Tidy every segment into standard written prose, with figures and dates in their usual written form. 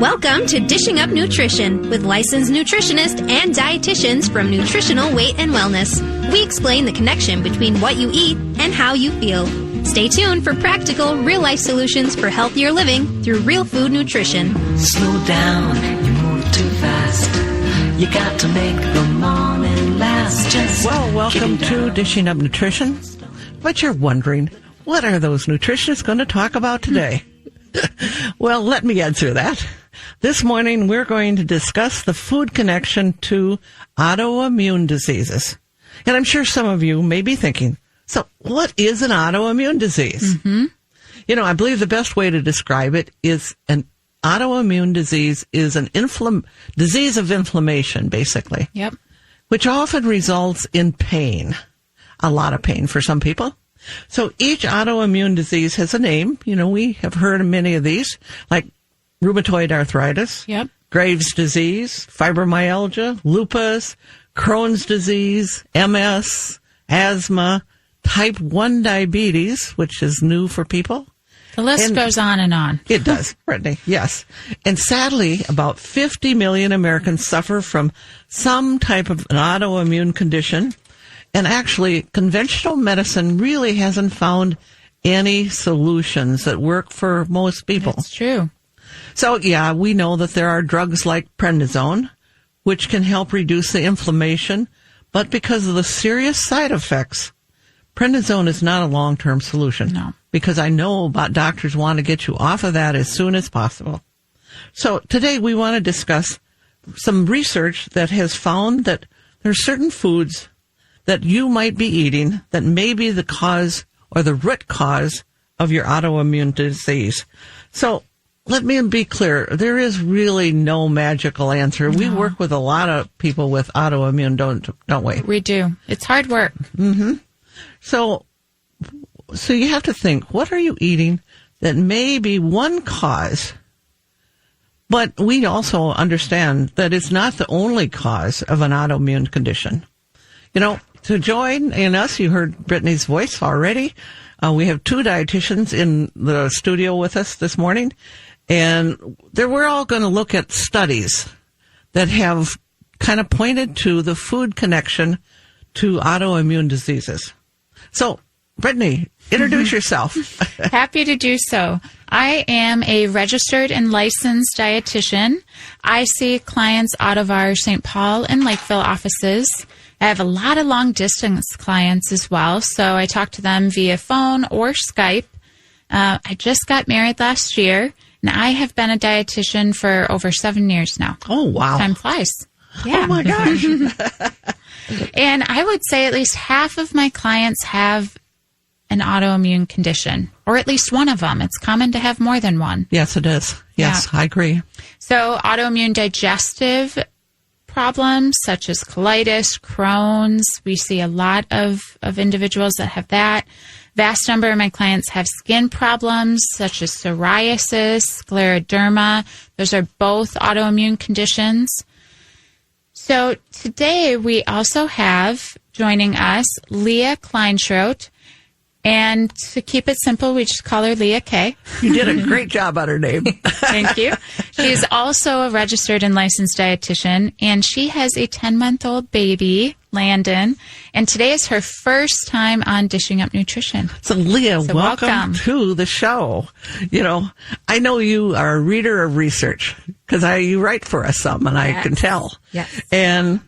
Welcome to Dishing Up Nutrition with licensed nutritionists and dietitians from Nutritional Weight and Wellness. We explain the connection between what you eat and how you feel. Stay tuned for practical, real-life solutions for healthier living through real food nutrition. Slow down, you move too fast. You got to make the morning last. Welcome to Dishing Up Nutrition. But you're wondering, what are those nutritionists going to talk about today? Well, let me answer that. This morning, we're going to discuss the food connection to autoimmune diseases. And I'm sure some of you may be thinking, so what is an autoimmune disease? Mm-hmm. You know, I believe the best way to describe it is an autoimmune disease is an disease of inflammation, basically. Yep. Which often results in pain, a lot of pain for some people. So each autoimmune disease has a name. You know, we have heard of many of these, like rheumatoid arthritis, Yep. Graves' disease, fibromyalgia, lupus, Crohn's disease, MS, asthma, type 1 diabetes, which is new for people. The list goes on and on. It does, Brittany, yes. And sadly, about 50 million Americans suffer from some type of an autoimmune condition. And actually, conventional medicine really hasn't found any solutions that work for most people. That's true. So, yeah, we know that there are drugs like prednisone, which can help reduce the inflammation. But because of the serious side effects, prednisone is not a long-term solution. No. Because I know about doctors want to get you off of that as soon as possible. So today we want to discuss some research that has found that there are certain foods that you might be eating that may be the cause or the root cause of your autoimmune disease. So let me be clear. There is really no magical answer. No. We work with a lot of people with autoimmune, don't we? We do. It's hard work. Mm-hmm. So you have to think, what are you eating that may be one cause? But we also understand that it's not the only cause of an autoimmune condition. You know, to join in us, you heard Brittany's voice already. We have two dietitians in the studio with us this morning, and we're all going to look at studies that have kind of pointed to the food connection to autoimmune diseases. So, Brittany, introduce yourself. Happy to do so. I am a registered and licensed dietitian. I see clients out of our St. Paul and Lakeville offices. I have a lot of long-distance clients as well, so I talk to them via phone or Skype. I just got married last year, and I have been a dietitian for over 7 years now. Oh, wow. Time flies. Yeah. Oh, my gosh. And I would say at least half of my clients have an autoimmune condition, or at least one of them. It's common to have more than one. Yes, it is. Yes, yeah. I agree. So autoimmune digestive problems such as colitis, Crohn's, we see a lot of individuals that have that. Vast number of my clients have skin problems such as psoriasis, scleroderma. Those are both autoimmune conditions. So today we also have joining us Leah Kleinschrodt. And to keep it simple, we just call her Leah K. You did a great job on her name. Thank you. She's also a registered and licensed dietitian, and she has a 10-month-old baby, Landon, and today is her first time on Dishing Up Nutrition. So, Leah, welcome to the show. You know, I know you are a reader of research because you write for us some, and Yes. I can tell. Yes. And,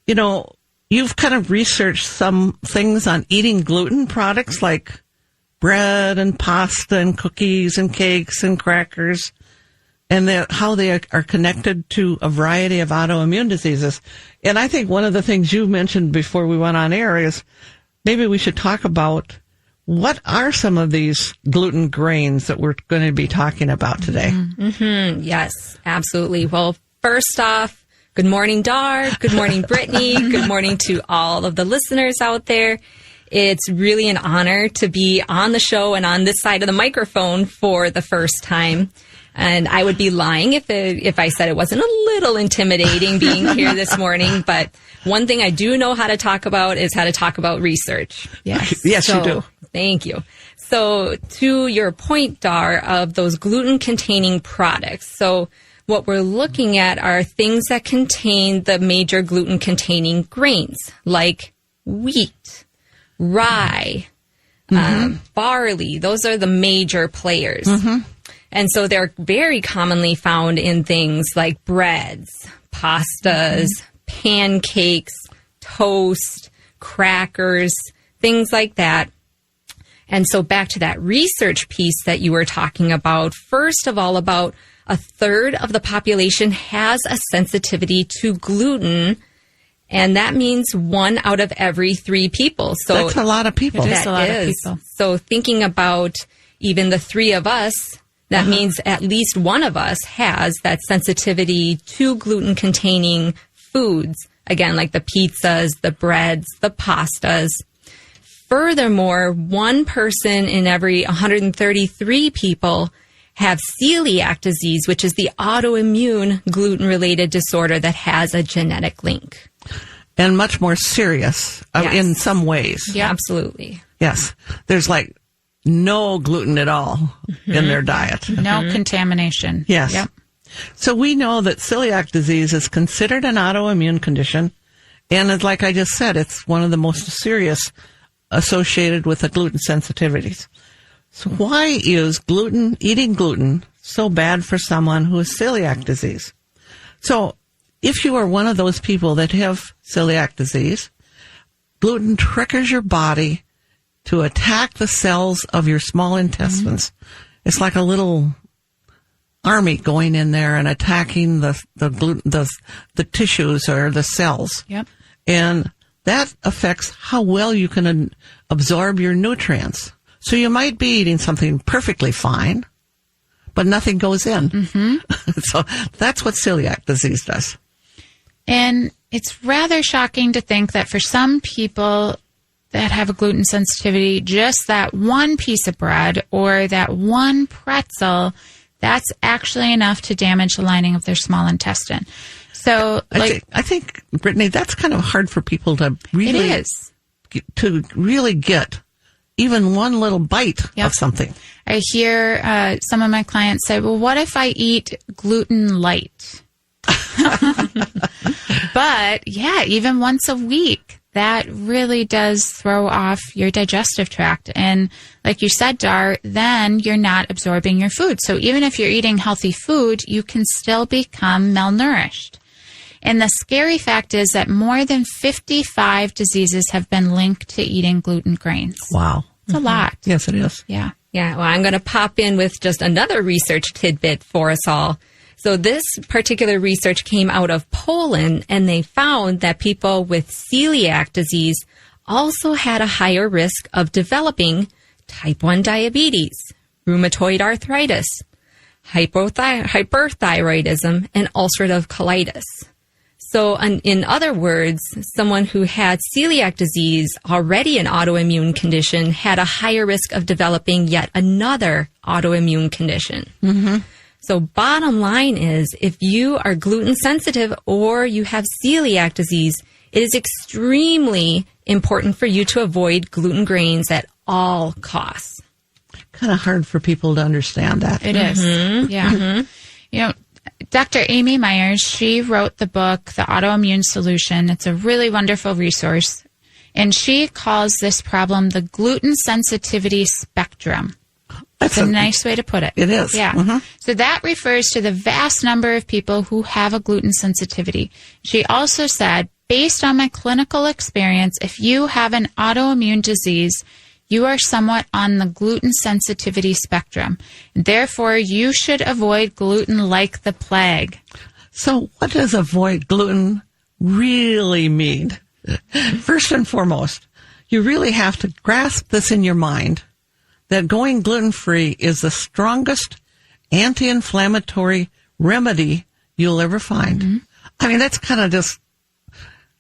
you know, you've kind of researched some things on eating gluten products like bread and pasta and cookies and cakes and crackers and how they are connected to a variety of autoimmune diseases. And I think one of the things you mentioned before we went on air is maybe we should talk about what are some of these gluten grains that we're going to be talking about today. Mm-hmm. Yes, absolutely. Well, first off, good morning, Dar. Good morning, Brittany. Good morning to all of the listeners out there. It's really an honor to be on the show and on this side of the microphone for the first time. And I would be lying if I said it wasn't a little intimidating being here this morning. But one thing I do know how to talk about is how to talk about research. Yes. Yes, you do. Thank you. So to your point, Dar, of those gluten-containing products. So what we're looking at are things that contain the major gluten-containing grains, like wheat, rye, barley. Those are the major players. And so they're very commonly found in things like breads, pastas, pancakes, toast, crackers, things like that. And so back to that research piece that you were talking about, first of all, about a third of the population has a sensitivity to gluten, and that means 1 out of every 3 people. So that's a lot of people. It is a lot of people. So thinking about even the 3 of us, that means at least one of us has that sensitivity to gluten-containing foods. Again, like the pizzas, the breads, the pastas. Furthermore, 1 person in every 133 people have celiac disease, which is the autoimmune gluten-related disorder that has a genetic link. And much more serious in some ways. Yeah, absolutely. Yes. There's like no gluten at all in their diet. No contamination. Yes. Yep. So we know that celiac disease is considered an autoimmune condition. And it's like I just said, it's one of the most serious associated with the gluten sensitivities. So why is eating gluten so bad for someone who has celiac disease? So if you are one of those people that have celiac disease, gluten triggers your body to attack the cells of your small intestines. It's like a little army going in there and attacking the gluten, the tissues or the cells. Yep. And that affects how well you can absorb your nutrients. So you might be eating something perfectly fine, but nothing goes in. So that's what celiac disease does. And it's rather shocking to think that for some people that have a gluten sensitivity, just that one piece of bread or that one pretzel, that's actually enough to damage the lining of their small intestine. So, I think, Brittany, that's kind of hard for people to really, it is. To really get even one little bite of something. I hear some of my clients say, well, what if I eat gluten light? But yeah, even once a week, that really does throw off your digestive tract. And like you said, Dar, then you're not absorbing your food. So even if you're eating healthy food, you can still become malnourished. And the scary fact is that more than 55 diseases have been linked to eating gluten grains. Wow. It's a lot. Yes, it is. Yeah. Yeah, well, I'm going to pop in with just another research tidbit for us all. So this particular research came out of Poland, and they found that people with celiac disease also had a higher risk of developing type 1 diabetes, rheumatoid arthritis, hyperthyroidism, and ulcerative colitis. So in other words, someone who had celiac disease, already an autoimmune condition, had a higher risk of developing yet another autoimmune condition. So bottom line is, if you are gluten sensitive or you have celiac disease, it is extremely important for you to avoid gluten grains at all costs. Kind of hard for people to understand that. It is. Yeah. You know, Dr. Amy Myers, she wrote the book, The Autoimmune Solution. It's a really wonderful resource. And she calls this problem the gluten sensitivity spectrum. That's a nice way to put it. It is. Yeah. So that refers to the vast number of people who have a gluten sensitivity. She also said, based on my clinical experience, if you have an autoimmune disease, you are somewhat on the gluten sensitivity spectrum. Therefore, you should avoid gluten like the plague. So what does avoid gluten really mean? First and foremost, you really have to grasp this in your mind, that going gluten-free is the strongest anti-inflammatory remedy you'll ever find. I mean, that's kind of just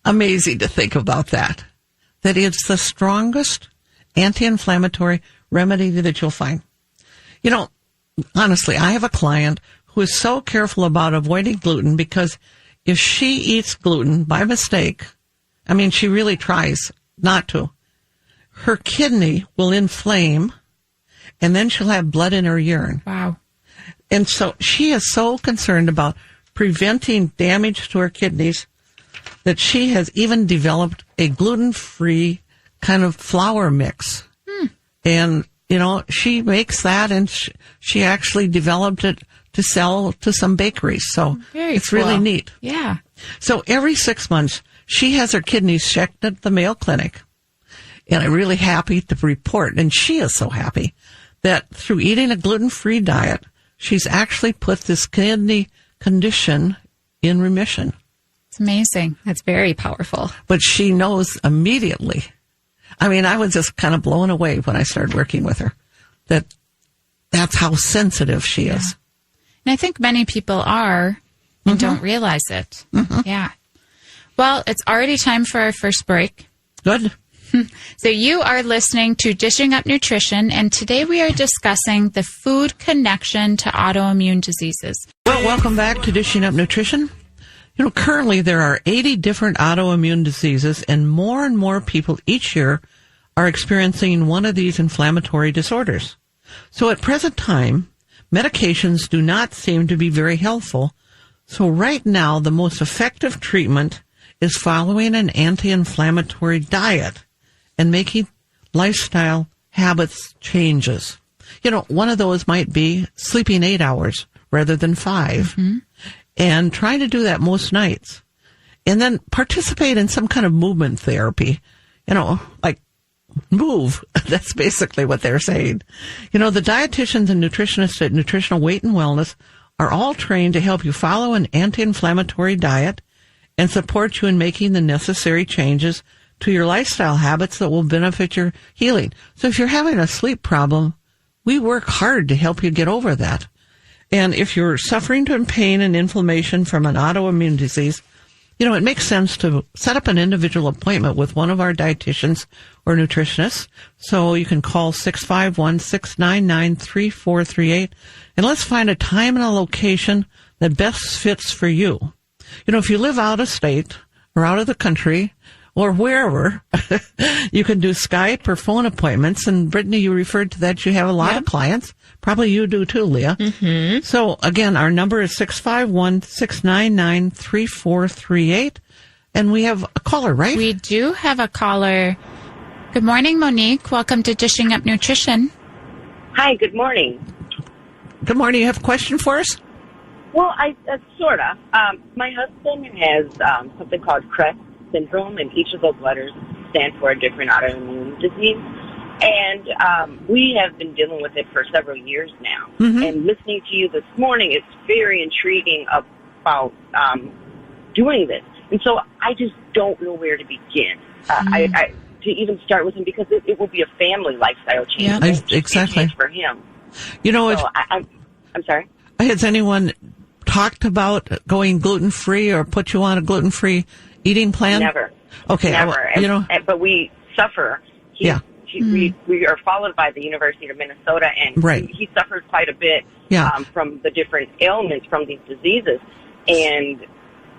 amazing to think about that it's the strongest anti-inflammatory remedy that you'll find. You know, honestly, I have a client who is so careful about avoiding gluten because if she eats gluten by mistake, I mean, she really tries not to, her kidney will inflame and then she'll have blood in her urine. Wow. And so she is so concerned about preventing damage to her kidneys that she has even developed a gluten-free kind of flour mix. And, she makes that, and she actually developed it to sell to some bakeries. So it's really neat. Yeah. So every 6 months, she has her kidneys checked at the Mayo Clinic. And I'm really happy to report, and she is so happy, that through eating a gluten-free diet, she's actually put this kidney condition in remission. It's amazing. That's very powerful. But she knows immediately. I mean, I was just kind of blown away when I started working with her, that's how sensitive she is. And I think many people are and don't realize it. Yeah. Well, it's already time for our first break. Good. So you are listening to Dishing Up Nutrition, and today we are discussing the food connection to autoimmune diseases. Well, welcome back to Dishing Up Nutrition. Currently there are 80 different autoimmune diseases, and more people each year are experiencing one of these inflammatory disorders. So at present time, medications do not seem to be very helpful. So right now, the most effective treatment is following an anti-inflammatory diet and making lifestyle habits changes. One of those might be sleeping 8 hours rather than 5. And trying to do that most nights. And then participate in some kind of movement therapy. Like move. That's basically what they're saying. The dietitians and nutritionists at Nutritional Weight and Wellness are all trained to help you follow an anti-inflammatory diet and support you in making the necessary changes to your lifestyle habits that will benefit your healing. So if you're having a sleep problem, we work hard to help you get over that. And if you're suffering from pain and inflammation from an autoimmune disease, it makes sense to set up an individual appointment with one of our dietitians or nutritionists. So you can call 651-699-3438, and let's find a time and a location that best fits for you. If you live out of state or out of the country or wherever, you can do Skype or phone appointments. And Brittany, you referred to that. You have a lot of clients. Probably you do too, Leah. So again, our number is 651-699-3438. And we have a caller, right? We do have a caller. Good morning, Monique. Welcome to Dishing Up Nutrition. Hi, good morning. Good morning. You have a question for us? Well, sort of. My husband has something called Crohn syndrome, and each of those letters stand for a different autoimmune disease. And we have been dealing with it for several years now. And listening to you this morning, it's very intriguing about doing this. And so I just don't know where to begin. To even start with him, because it will be a family lifestyle change. Yeah, exactly. Change for him. I'm sorry? Has anyone talked about going gluten-free or put you on a gluten-free eating plan? Never. Okay. Never. But we suffer. We are followed by the University of Minnesota, and he suffered quite a bit from the different ailments from these diseases. And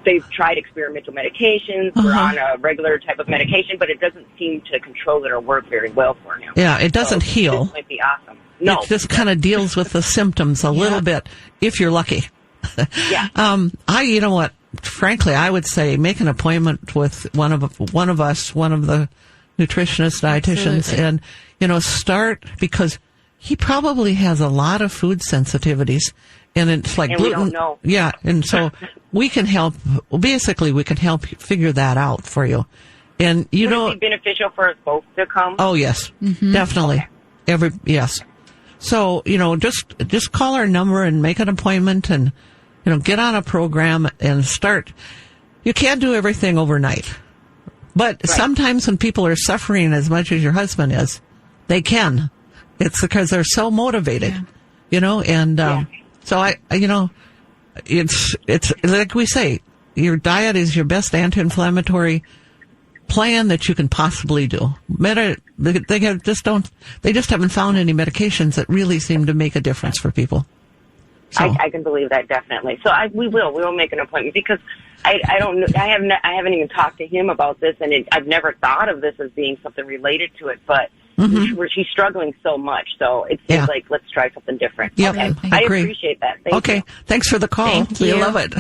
they've tried experimental medications. We're on a regular type of medication, but it doesn't seem to control it or work very well for him. Yeah, it doesn't heal. This might be awesome. No. It just kind of deals with the symptoms a little bit, if you're lucky. You know what? Frankly, I would say make an appointment with one of the nutritionists, dietitians, and start, because he probably has a lot of food sensitivities, and it's like gluten. We don't know. Yeah, and so we can help. Basically, we can help figure that out for you. And Would it be beneficial for us both to come? Oh yes, definitely. Okay. Yes. So just call our number and make an appointment, and get on a program and start. You can't do everything overnight. But sometimes when people are suffering as much as your husband is, they can. It's because they're so motivated, so it's like we say, your diet is your best anti-inflammatory plan that you can possibly do. They just haven't found any medications that really seem to make a difference for people. So. I can believe that, definitely. So we will make an appointment, because I don't know. I haven't even talked to him about this, and I've never thought of this as being something related to it. But She's struggling so much. So it seems like, let's try something different. Yep, Okay. I I agree. appreciate that. Thank you. Thanks for the call. Thank We you. love it.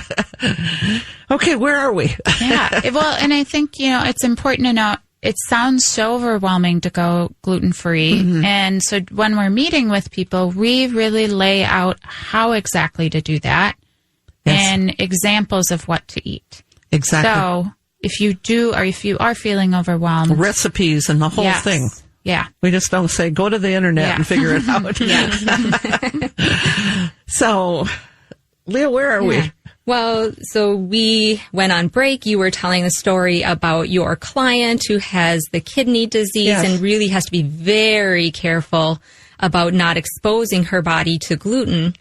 Okay, where are we? Yeah. Well, and I think, it's important to know it sounds so overwhelming to go gluten-free. And so when we're meeting with people, we really lay out how exactly to do that and examples of what to eat. Exactly. So if you do, or if you are feeling overwhelmed, Recipes and the whole thing. Yeah. We just don't say, go to the internet and figure it out. So, Leah, where are we? Well, so we went on break. You were telling a story about your client who has the kidney disease and really has to be very careful about not exposing her body to gluten.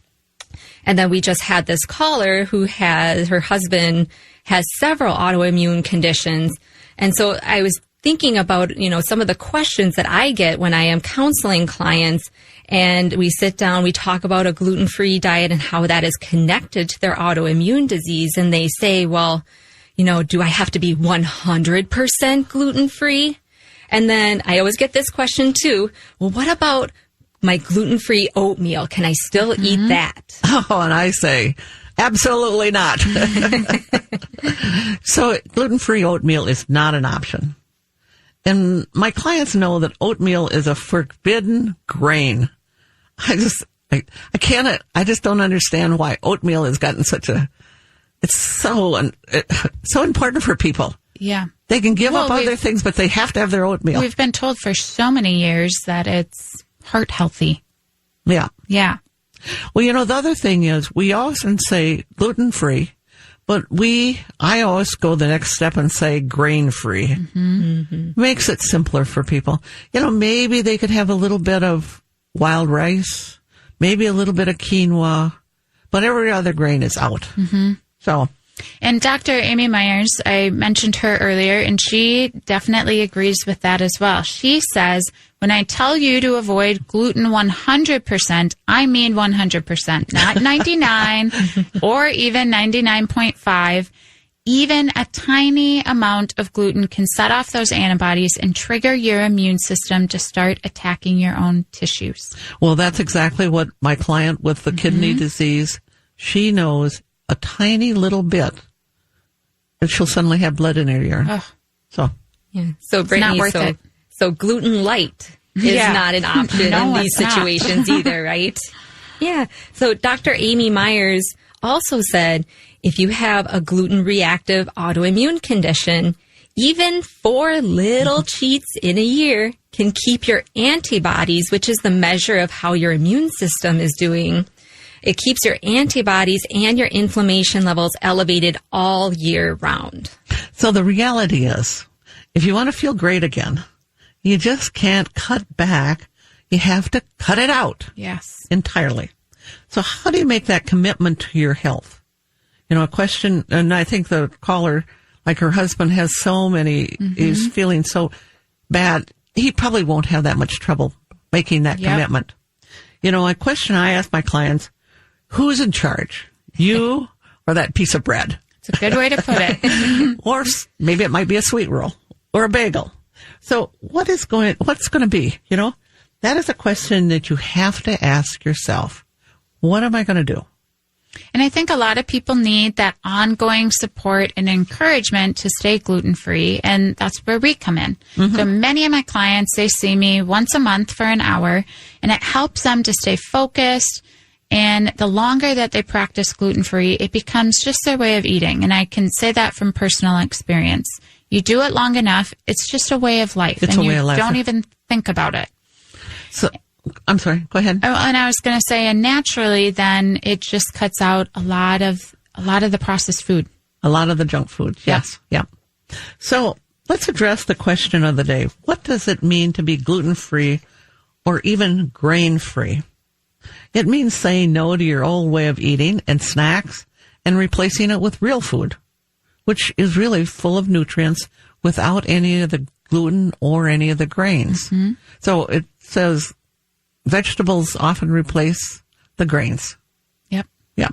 And then we just had this caller who has, her husband has several autoimmune conditions. And so I was thinking about, some of the questions that I get when I am counseling clients, and we sit down, we talk about a gluten-free diet and how that is connected to their autoimmune disease. And they say, well, do I have to be 100% gluten-free? And then I always get this question too. Well, what about my gluten-free oatmeal? Can I still eat that? Oh, and I say, absolutely not. So gluten-free oatmeal is not an option. And my clients know that oatmeal is a forbidden grain. I just don't understand why oatmeal has gotten it's so important for people. Yeah. They can give up other things, but they have to have their oatmeal. We've been told for so many years that it's heart healthy. Yeah. Yeah. Well, the other thing is we often say gluten-free, but I always go the next step and say grain-free. Makes it simpler for people. Maybe they could have a little bit of wild rice, maybe a little bit of quinoa, but every other grain is out. So. And Dr. Amy Myers, I mentioned her earlier, and she definitely agrees with that as well. She says, when I tell you to avoid gluten 100%, I mean 100%, not 99 or even 99.5. Even a tiny amount of gluten can set off those antibodies and trigger your immune system to start attacking your own tissues. Well, that's exactly what my client with the kidney disease, she knows a tiny little bit that she'll suddenly have blood in her urine. Ugh. So, So Brittany, not worth it. So gluten light is not an option in these situations either, right? Yeah. So Dr. Amy Myers also said, if you have a gluten-reactive autoimmune condition, even 4 little cheats in a year can keep your antibodies, which is the measure of how your immune system is doing. It keeps your antibodies and your inflammation levels elevated all year round. So the reality is, if you want to feel great again, you just can't cut back. You have to cut it out. Yes. Entirely. So how do you make that commitment to your health? A question, and I think the caller, like her husband has so many, he's feeling so bad, he probably won't have that much trouble making that commitment. A question I ask my clients, who's in charge? You or that piece of bread? It's a good way to put it. Or maybe it might be a sweet roll or a bagel. So what's going to be? That is a question that you have to ask yourself. What am I going to do? And I think a lot of people need that ongoing support and encouragement to stay gluten-free, and that's where we come in. So many of my clients, they see me once a month for an hour, and it helps them to stay focused. And the longer that they practice gluten-free, it becomes just their way of eating. And I can say that from personal experience. You do it long enough, it's just a way of life. It's and a way you of life. don't even think about it. So, I'm sorry, go ahead. Oh, and I was going to say, and naturally, then it just cuts out a lot of the processed food. A lot of the junk food. Yes. Yeah. So let's address the question of the day. What does it mean to be gluten-free or even grain-free? It means saying no to your old way of eating and snacks and replacing it with real food, which is really full of nutrients without any of the gluten or any of the grains. So it says vegetables often replace the grains. Yep. Yeah.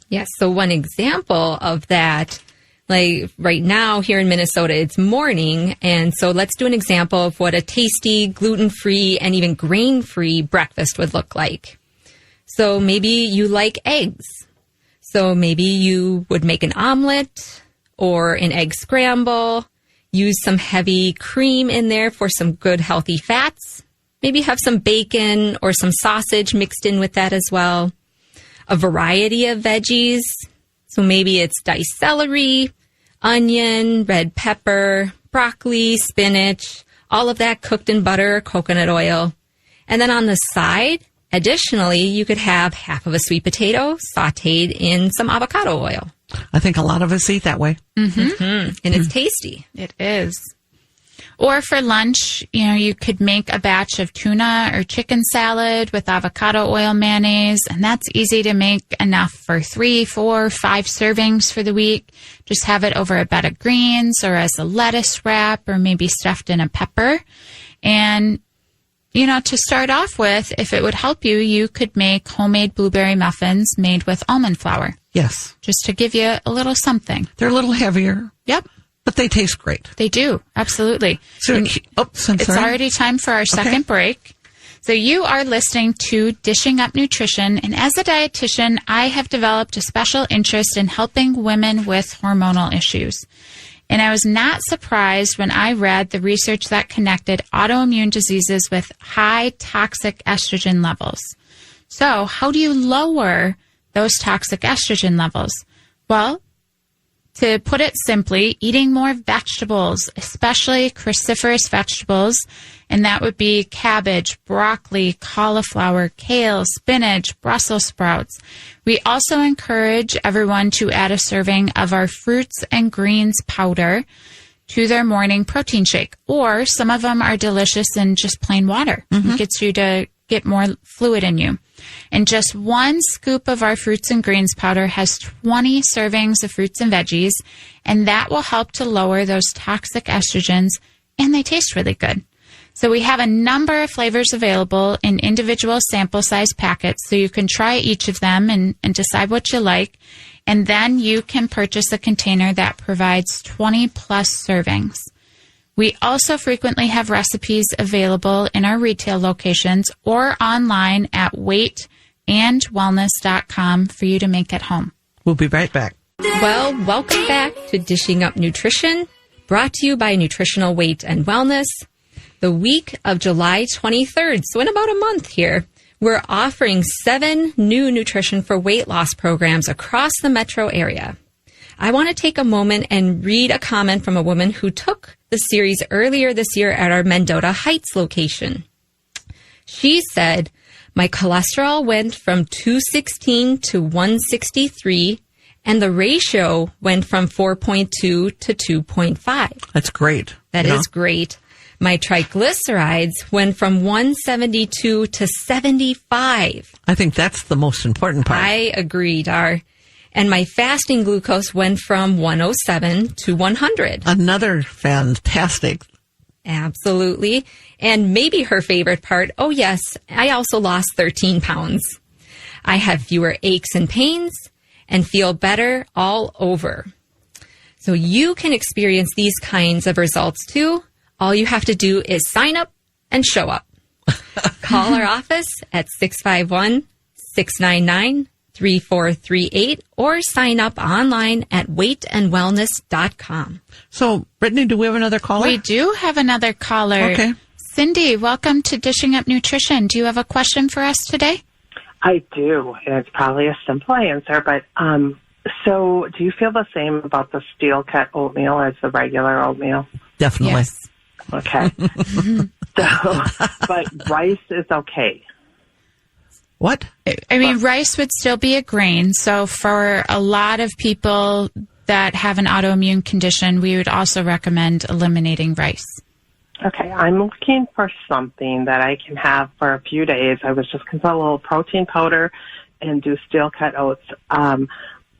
Yes. So one example of that Like right now here in Minnesota, it's morning. And so let's do an example of what a tasty, gluten-free, and even grain-free breakfast would look like. So maybe you like eggs. So maybe you would make an omelet or an egg scramble, use some heavy cream in there for some good healthy fats. Maybe have some bacon or some sausage mixed in with that as well. A variety of veggies. So maybe it's diced celery, onion, red pepper, broccoli, spinach, all of that cooked in butter or coconut oil. And then on the side, additionally, you could have half of a sweet potato sauteed in some avocado oil. I think a lot of us eat that way. And it's tasty. It is. Or for lunch, you could make a batch of tuna or chicken salad with avocado oil mayonnaise, and that's easy to make, enough for 3, 4, 5 servings for the week. Just have it over a bed of greens or as a lettuce wrap or maybe stuffed in a pepper. And, to start off with, if it would help you, you could make homemade blueberry muffins made with almond flour. Yes. Just to give you a little something. They're a little heavier. Yep. But they taste great. They do. Absolutely. So, It's already time for our second break. So you are listening to Dishing Up Nutrition. And as a dietitian, I have developed a special interest in helping women with hormonal issues. And I was not surprised when I read the research that connected autoimmune diseases with high toxic estrogen levels. So how do you lower those toxic estrogen levels? Well, to put it simply, eating more vegetables, especially cruciferous vegetables, and that would be cabbage, broccoli, cauliflower, kale, spinach, Brussels sprouts. We also encourage everyone to add a serving of our fruits and greens powder to their morning protein shake, or some of them are delicious in just plain water. It gets you to get more fluid in you. And just 1 scoop of our fruits and greens powder has 20 servings of fruits and veggies, and that will help to lower those toxic estrogens, and they taste really good. So we have a number of flavors available in individual sample size packets, so you can try each of them and decide what you like, and then you can purchase a container that provides 20 plus servings. We also frequently have recipes available in our retail locations or online at weightandwellness.com for you to make at home. We'll be right back. Well, welcome back to Dishing Up Nutrition, brought to you by Nutritional Weight and Wellness. The week of July 23rd, so in about a month here, we're offering 7 new nutrition for weight loss programs across the metro area. I want to take a moment and read a comment from a woman who took the series earlier this year at our Mendota Heights location. She said, my cholesterol went from 216 to 163, and the ratio went from 4.2 to 2.5. That's great. That is great. My triglycerides went from 172 to 75. I think that's the most important part. I agree, Dar. And my fasting glucose went from 107 to 100. Another fantastic. Absolutely. And maybe her favorite part, oh yes, I also lost 13 pounds. I have fewer aches and pains and feel better all over. So you can experience these kinds of results too. All you have to do is sign up and show up. Call our office at 651-699-3438 or sign up online at weightandwellness.com. So, Brittany, do we have another caller? We do have another caller. Okay. Cindy, welcome to Dishing Up Nutrition. Do you have a question for us today? I do, and it's probably a simple answer, but so do you feel the same about the steel cut oatmeal as the regular oatmeal? Definitely. Yes. Okay. But rice is okay. What? I mean, rice would still be a grain. So for a lot of people that have an autoimmune condition, we would also recommend eliminating rice. Okay, I'm looking for something that I can have for a few days. I was just going to put a little protein powder and do steel cut oats.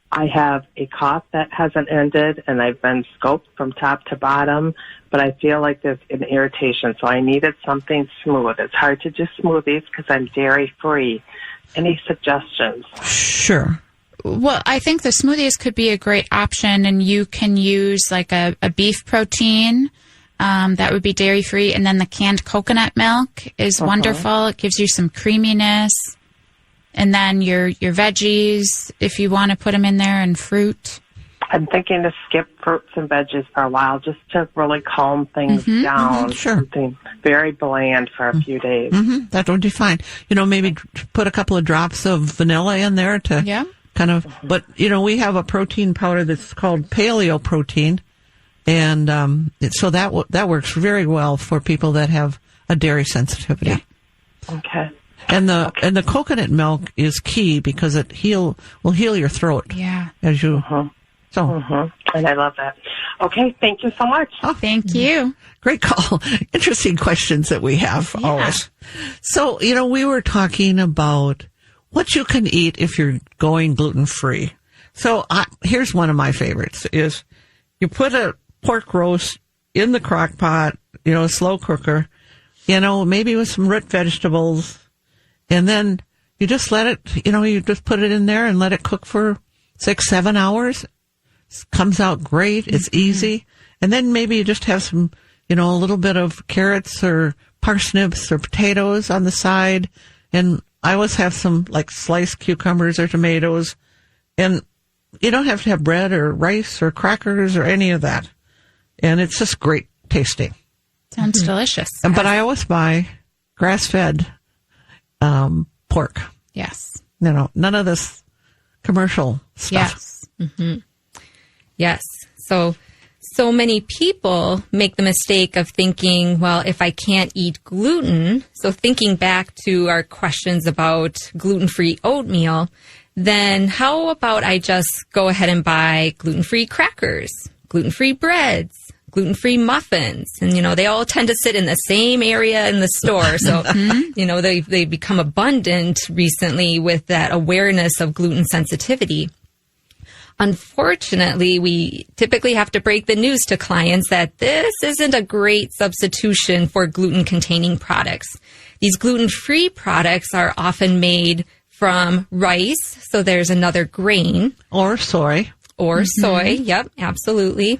I have a cough that hasn't ended, and I've been scoped from top to bottom, but I feel like there's an irritation, so I needed something smooth. It's hard to do smoothies because I'm dairy-free. Any suggestions? Sure. Well, I think the smoothies could be a great option, and you can use like a beef protein that would be dairy-free, and then the canned coconut milk is wonderful. It gives you some creaminess. And then your veggies, if you want to put them in there, and fruit. I'm thinking to skip fruits and veggies for a while just to really calm things down. Sure. Something very bland for a few days. That would be fine. Maybe put a couple of drops of vanilla in there to kind of, but, we have a protein powder that's called paleo protein. And so that works very well for people that have a dairy sensitivity. Yeah. Okay. And the coconut milk is key because it will heal your throat. Yeah. As you And I love that. Okay, thank you so much. Oh, thank you. Great call. Interesting questions that we have always. So, we were talking about what you can eat if you're going gluten-free. So here's one of my favorites is you put a pork roast in the crock pot, slow cooker, maybe with some root vegetables. And then you just let it, you just put it in there and let it cook for 6-7 hours. It comes out great. It's easy. And then maybe you just have some, a little bit of carrots or parsnips or potatoes on the side. And I always have some like sliced cucumbers or tomatoes. And you don't have to have bread or rice or crackers or any of that. And it's just great tasting. Sounds delicious. But I always buy grass-fed pork. Yes. None of this commercial stuff. Yes. Yes. So many people make the mistake of thinking, well, if I can't eat gluten, so thinking back to our questions about gluten-free oatmeal, then how about I just go ahead and buy gluten-free crackers, gluten-free breads, gluten-free muffins. And, they all tend to sit in the same area in the store. So, they've become abundant recently with that awareness of gluten sensitivity. Unfortunately, we typically have to break the news to clients that this isn't a great substitution for gluten-containing products. These gluten-free products are often made from rice, so there's another grain. Or soy. Or soy, yep, absolutely.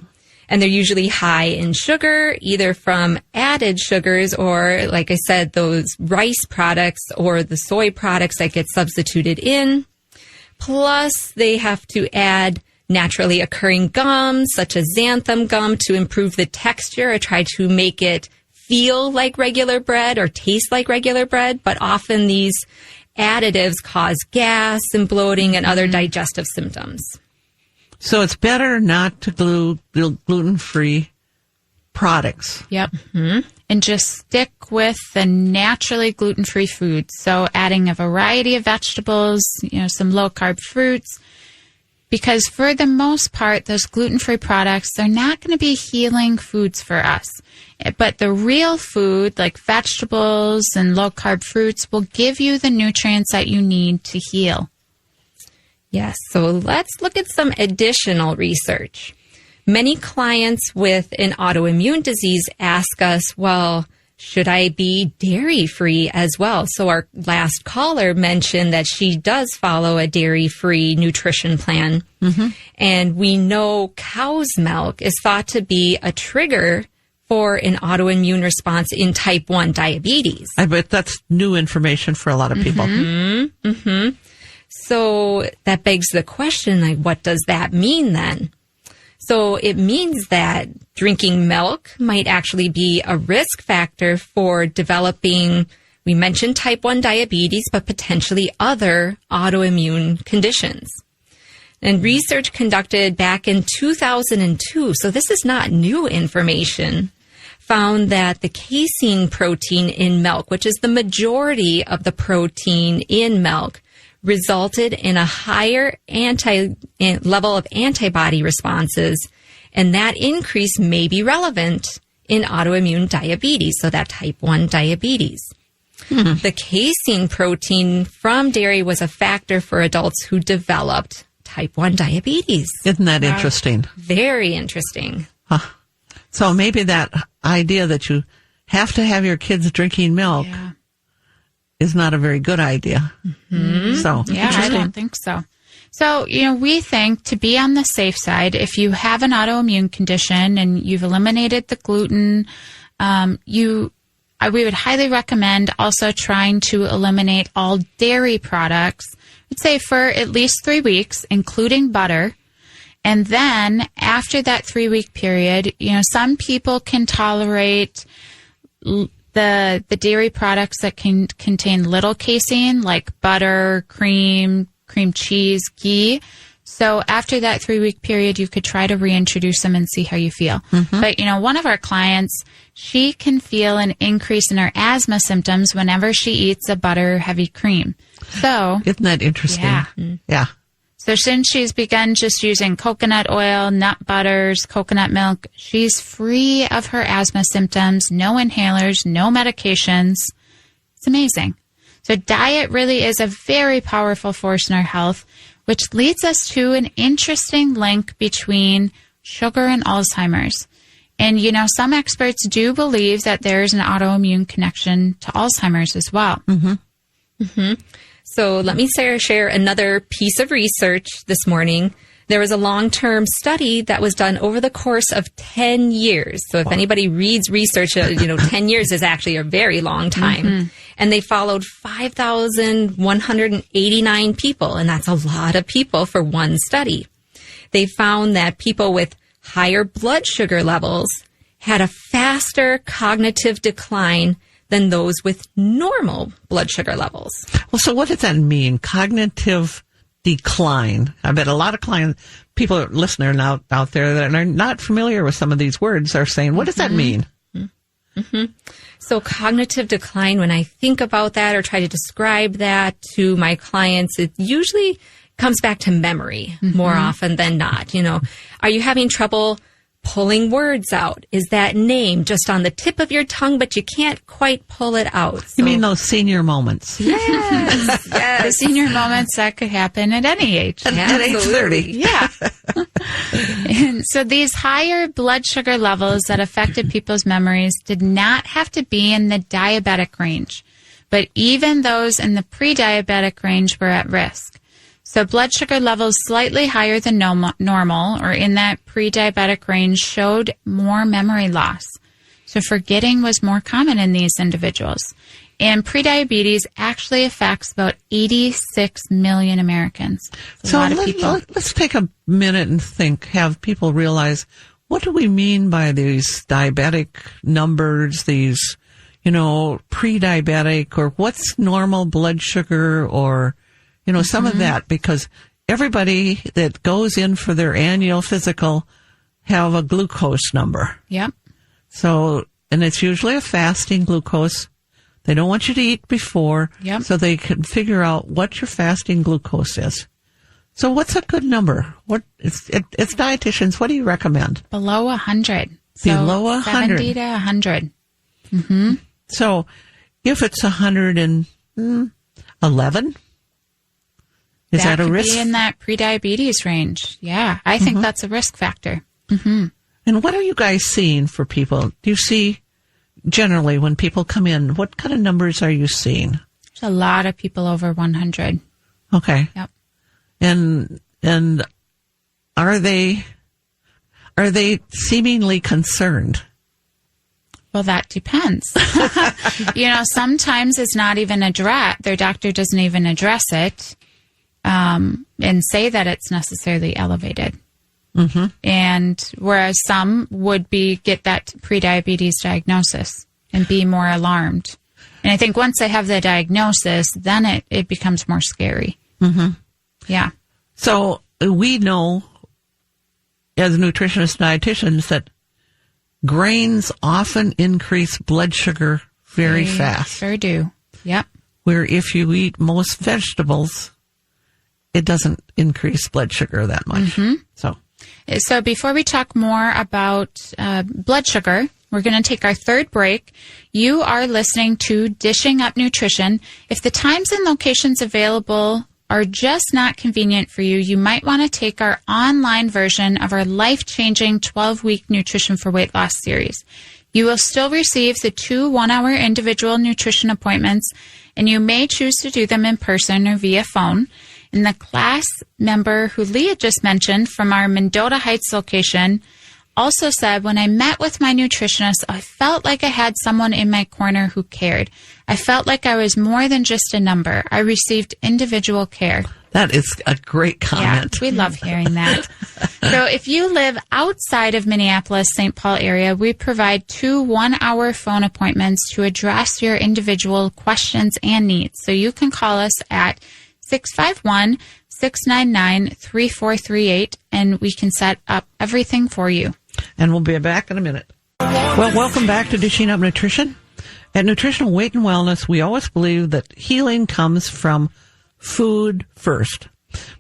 And they're usually high in sugar, either from added sugars or, like I said, those rice products or the soy products that get substituted in. Plus, they have to add naturally occurring gums, such as xanthan gum, to improve the texture or try to make it feel like regular bread or taste like regular bread. But often these additives cause gas and bloating and other digestive symptoms. So it's better not to gluten-free products. Yep. And just stick with the naturally gluten-free foods. So adding a variety of vegetables, some low-carb fruits. Because for the most part, those gluten-free products, they're not going to be healing foods for us. But the real food, like vegetables and low-carb fruits, will give you the nutrients that you need to heal. Yes, so let's look at some additional research. Many clients with an autoimmune disease ask us, well, should I be dairy-free as well? So our last caller mentioned that she does follow a dairy-free nutrition plan. And we know cow's milk is thought to be a trigger for an autoimmune response in type 1 diabetes. I bet that's new information for a lot of people. So that begs the question, like, what does that mean then? So it means that drinking milk might actually be a risk factor for developing, we mentioned type 1 diabetes, but potentially other autoimmune conditions. And research conducted back in 2002, so this is not new information, found that the casein protein in milk, which is the majority of the protein in milk, resulted in a higher level of antibody responses, and that increase may be relevant in autoimmune diabetes, so that type 1 diabetes. The casein protein from dairy was a factor for adults who developed type 1 diabetes. Isn't that interesting? Very interesting. So maybe that idea that you have to have your kids drinking milk is not a very good idea. So, Yeah, I don't think so. So, we think to be on the safe side, if you have an autoimmune condition and you've eliminated the gluten, we would highly recommend also trying to eliminate all dairy products, I'd say for at least 3 weeks, including butter. And then after that 3-week period, some people can tolerate the dairy products that can contain little casein, like butter, cream cheese, ghee. So after that 3-week period, you could try to reintroduce them and see how you feel. Mm-hmm. But, one of our clients, she can feel an increase in her asthma symptoms whenever she eats a butter-heavy cream. So isn't that interesting? Yeah. Yeah. So since she's begun just using coconut oil, nut butters, coconut milk, she's free of her asthma symptoms, no inhalers, no medications. It's amazing. So diet really is a very powerful force in our health, which leads us to an interesting link between sugar and Alzheimer's. And, some experts do believe that there's an autoimmune connection to Alzheimer's as well. Mm-hmm. Mm-hmm. So let me share another piece of research this morning. There was a long-term study that was done over the course of 10 years. So if anybody reads research, 10 years is actually a very long time. Mm-hmm. And they followed 5,189 people, and that's a lot of people for one study. They found that people with higher blood sugar levels had a faster cognitive decline than those with normal blood sugar levels. Well, so what does that mean? Cognitive decline. I bet a lot of people, listeners out there that are not familiar with some of these words are saying, what does that mean? Mm-hmm. So cognitive decline, when I think about that or try to describe that to my clients, it usually comes back to memory more often than not. Are you having trouble pulling words out? Is that name just on the tip of your tongue, but you can't quite pull it out? So, you mean those senior moments? Yes. Yes. The senior moments that could happen at any age. At age 30. Yeah. And so these higher blood sugar levels that affected people's memories did not have to be in the diabetic range, but even those in the pre-diabetic range were at risk. So blood sugar levels slightly higher than normal or in that pre-diabetic range showed more memory loss. So forgetting was more common in these individuals. And prediabetes actually affects about 86 million Americans. So let's take a minute and have people realize, what do we mean by these diabetic numbers, these, pre-diabetic, or what's normal blood sugar, or some of that, because everybody that goes in for their annual physical have a glucose number. Yep. So, and it's usually a fasting glucose. They don't want you to eat before, so they can figure out what your fasting glucose is. So what's a good number? It's dietitians. What do you recommend? Below 100. Below 100. 70 to 100. Mm-hmm. So if it's 111, is that a risk? Be in that prediabetes range. Yeah, I think that's a risk factor. Mm-hmm. And what are you guys seeing for people? Do you see, generally, when people come in, what kind of numbers are you seeing? There's a lot of people over 100. Okay. Yep. And are they seemingly concerned? Well, that depends. Sometimes it's not even their doctor doesn't even address it. And say that it's necessarily elevated. Mm-hmm. And whereas some would get that prediabetes diagnosis and be more alarmed. And I think once they have the diagnosis, then it becomes more scary. Mm-hmm. Yeah. So we know as nutritionists, dietitians, that grains often increase blood sugar very fast. Sure do. Yep. Where if you eat most vegetables, it doesn't increase blood sugar that much. Mm-hmm. So before we talk more about blood sugar, we're going to take our third break. You are listening to Dishing Up Nutrition. If the times and locations available are just not convenient for you, you might want to take our online version of our life-changing 12-week Nutrition for Weight Loss series. You will still receive the 2 one-hour individual nutrition appointments, and you may choose to do them in person or via phone. And the class member who Leah just mentioned from our Mendota Heights location also said, when I met with my nutritionist, I felt like I had someone in my corner who cared. I felt like I was more than just a number. I received individual care. That is a great comment. Yeah, we love hearing that. So if you live outside of Minneapolis, St. Paul area, we provide 2 one-hour phone appointments to address your individual questions and needs. So you can call us at 651-699-3438, and we can set up everything for you. And we'll be back in a minute. Well, welcome back to Dishing Up Nutrition. At Nutritional Weight and Wellness, we always believe that healing comes from food first.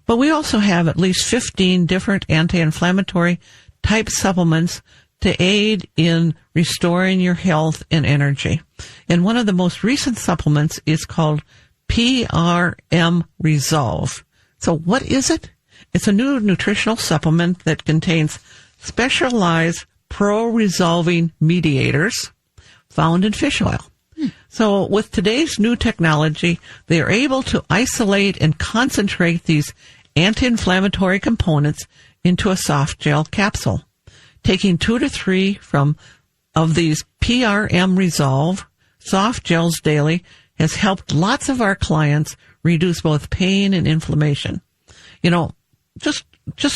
But we also have at least 15 different anti-inflammatory type supplements to aid in restoring your health and energy. And one of the most recent supplements is called PRM Resolve. So what is it? It's a new nutritional supplement that contains specialized pro-resolving mediators found in fish oil. So with today's new technology, they are able to isolate and concentrate these anti-inflammatory components into a soft gel capsule. Taking 2 to 3 of these PRM Resolve soft gels daily has helped lots of our clients reduce both pain and inflammation. You know, just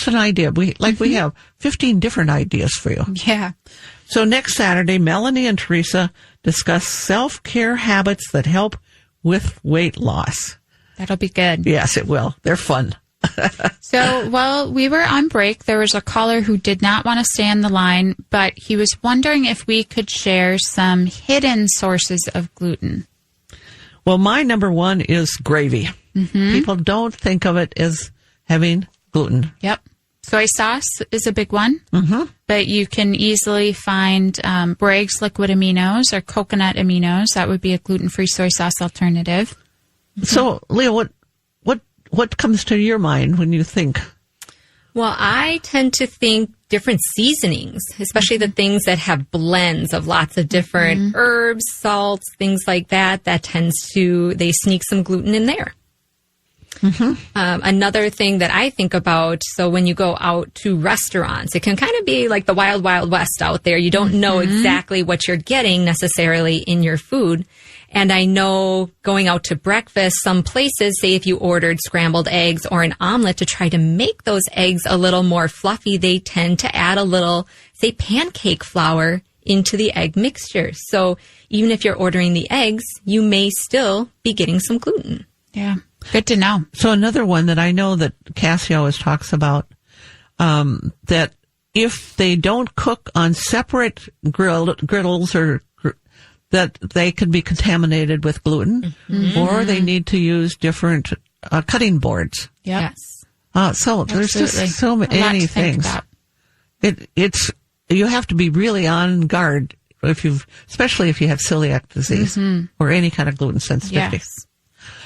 an idea. We have 15 different ideas for you. Yeah. So next Saturday, Melanie and Teresa discuss self-care habits that help with weight loss. That'll be good. Yes, it will. They're fun. So while we were on break, there was a caller who did not want to stay on the line, but he was wondering if we could share some hidden sources of gluten. Well, my number one is gravy. Mm-hmm. People don't think of it as having gluten. Yep. Soy sauce is a big one, but you can easily find Bragg's liquid aminos or coconut aminos. That would be a gluten-free soy sauce alternative. So, Leah, what comes to your mind when you think? Well, I tend to think different seasonings, especially the things that have blends of lots of different herbs, salts, things like that. They sneak some gluten in there. Another thing that I think about, so when you go out to restaurants, it can kind of be like the wild, wild west out there. You don't know exactly what you're getting necessarily in your food. And I know going out to breakfast, some places, say if you ordered scrambled eggs or an omelet, to try to make those eggs a little more fluffy, they tend to add a little, say, pancake flour into the egg mixture. So even if you're ordering the eggs, you may still be getting some gluten. Yeah. Good to know. So another one that I know that Cassie always talks about, that if they don't cook on separate griddles or that they could be contaminated with gluten, or they need to use different cutting boards. Yep. Yes. So there's just so many things. It's you have to be really on guard especially if you have celiac disease or any kind of gluten sensitivity. Yes.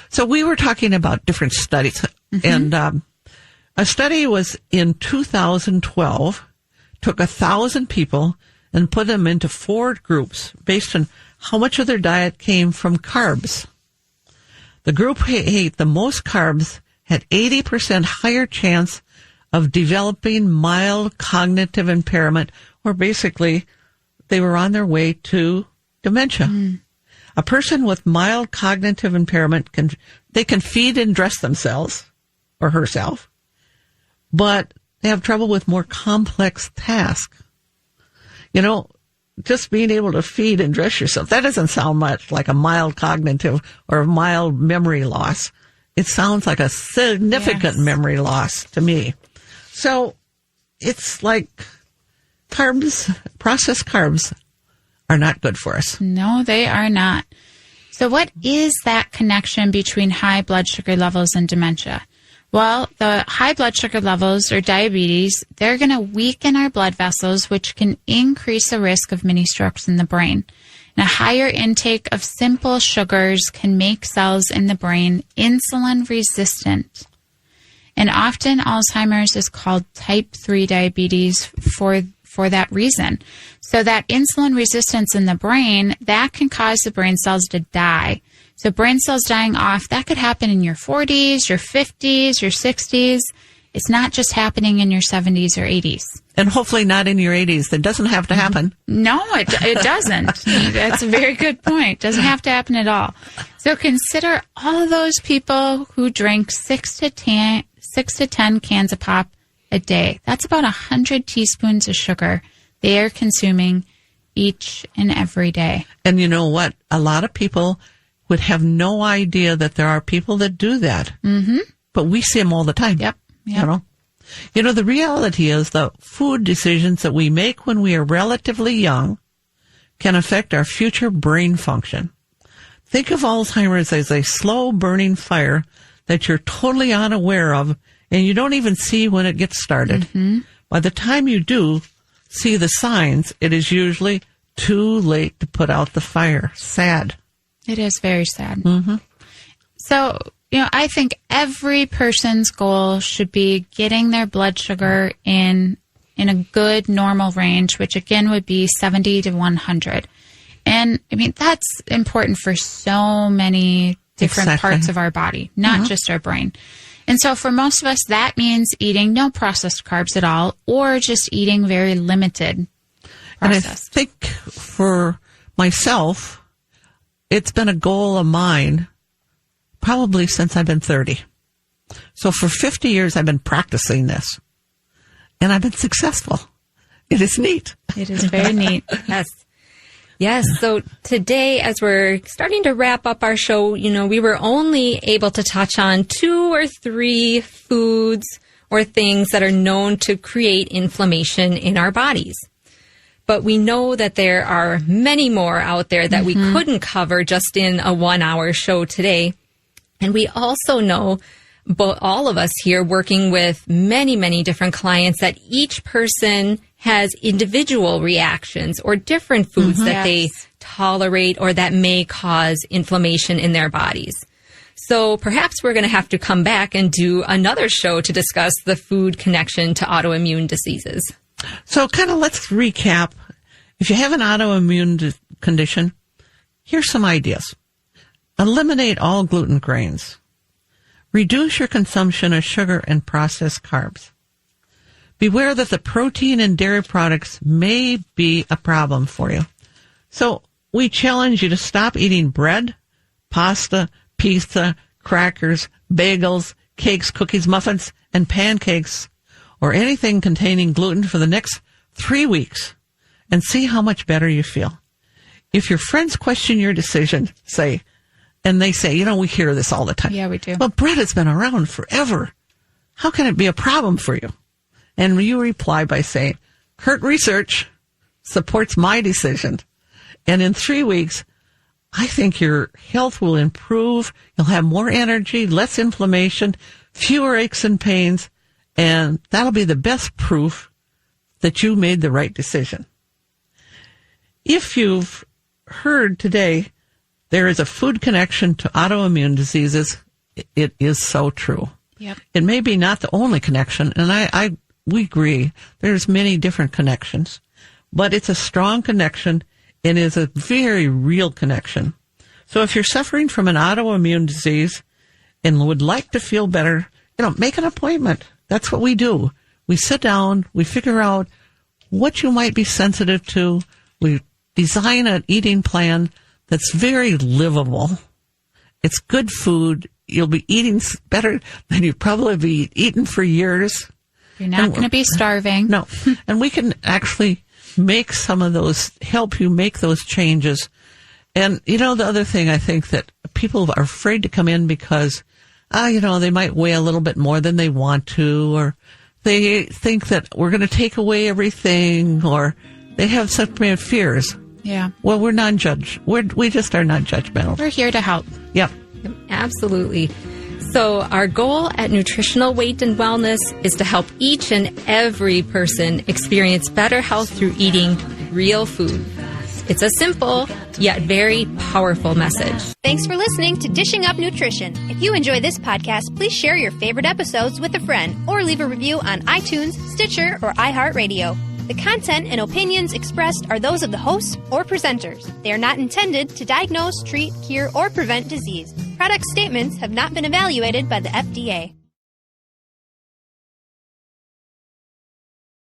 So we were talking about different studies, and a study was in 2012, took 1,000 people and put them into 4 groups based on how much of their diet came from carbs. The group who ate the most carbs had 80% higher chance of developing mild cognitive impairment, or basically they were on their way to dementia. A person with mild cognitive impairment can feed and dress themselves or herself, but they have trouble with more complex tasks. You know, just being able to feed and dress yourself, that doesn't sound much like a mild cognitive or a mild memory loss. It sounds like a significant memory loss to me. So it's like processed carbs are not good for us. No, they are not. So what is that connection between high blood sugar levels and dementia? Well, the high blood sugar levels or diabetes, they're going to weaken our blood vessels, which can increase the risk of mini strokes in the brain. And a higher intake of simple sugars can make cells in the brain insulin resistant. And often Alzheimer's is called type 3 diabetes for that reason. So that insulin resistance in the brain, that can cause the brain cells to die. So brain cells dying off, that could happen in your 40s, your 50s, your 60s. It's not just happening in your 70s or 80s. And hopefully not in your 80s. That doesn't have to happen. No, it doesn't. That's a very good point. Doesn't have to happen at all. So consider all of those people who drink 6 to 10 cans of pop a day. That's about 100 teaspoons of sugar they are consuming each and every day. And you know what? A lot of people would have no idea that there are people that do that. Mm-hmm. But we see them all the time. Yep. You know, the reality is the food decisions that we make when we are relatively young can affect our future brain function. Think of Alzheimer's as a slow burning fire that you're totally unaware of and you don't even see when it gets started. Mm-hmm. By the time you do see the signs, it is usually too late to put out the fire. Sad. It is very sad. Mm-hmm. So, I think every person's goal should be getting their blood sugar in a good normal range, which again would be 70 to 100. And that's important for so many different parts of our body, not just our brain. And so for most of us, that means eating no processed carbs at all, or just eating very limited processed. And I think for myself, it's been a goal of mine probably since I've been 30. So for 50 years, I've been practicing this. And I've been successful. It is neat. It is very neat. Yes. So today, as we're starting to wrap up our show, we were only able to touch on 2 or 3 foods or things that are known to create inflammation in our bodies. But we know that there are many more out there that we couldn't cover just in a 1-hour show today. And we also know, all of us here working with many, many different clients, that each person has individual reactions or different foods that they tolerate or that may cause inflammation in their bodies. So perhaps we're going to have to come back and do another show to discuss the food connection to autoimmune diseases. So let's recap. If you have an autoimmune condition, here's some ideas. Eliminate all gluten grains. Reduce your consumption of sugar and processed carbs. Beware that the protein and dairy products may be a problem for you. So we challenge you to stop eating bread, pasta, pizza, crackers, bagels, cakes, cookies, muffins, and pancakes, or anything containing gluten for the next 3 weeks, and see how much better you feel. If your friends question your decision, they say, we hear this all the time. Yeah, we do. But bread has been around forever. How can it be a problem for you? And you reply by saying, current research supports my decision. And in 3 weeks, I think your health will improve. You'll have more energy, less inflammation, fewer aches and pains. And that'll be the best proof that you made the right decision. If you've heard today there is a food connection to autoimmune diseases, it is so true. Yep. It may be not the only connection, and we agree. There's many different connections, but it's a strong connection and is a very real connection. So if you're suffering from an autoimmune disease and would like to feel better, make an appointment. That's what we do. We sit down, we figure out what you might be sensitive to. We design an eating plan that's very livable. It's good food. You'll be eating better than you've probably be eaten for years. You're not going to be starving. No. And we can actually make some of those, help you make those changes. And, the other thing I think that people are afraid to come in because, they might weigh a little bit more than they want to, or they think that we're going to take away everything, or they have such fears. Yeah. Well, we're non-judge. We just are not judgmental. We're here to help. Yep. Absolutely. So our goal at Nutritional Weight and Wellness is to help each and every person experience better health through eating real food. It's a simple, yet very powerful message. Thanks for listening to Dishing Up Nutrition. If you enjoy this podcast, please share your favorite episodes with a friend or leave a review on iTunes, Stitcher, or iHeartRadio. The content and opinions expressed are those of the host or presenters. They are not intended to diagnose, treat, cure, or prevent disease. Product statements have not been evaluated by the FDA.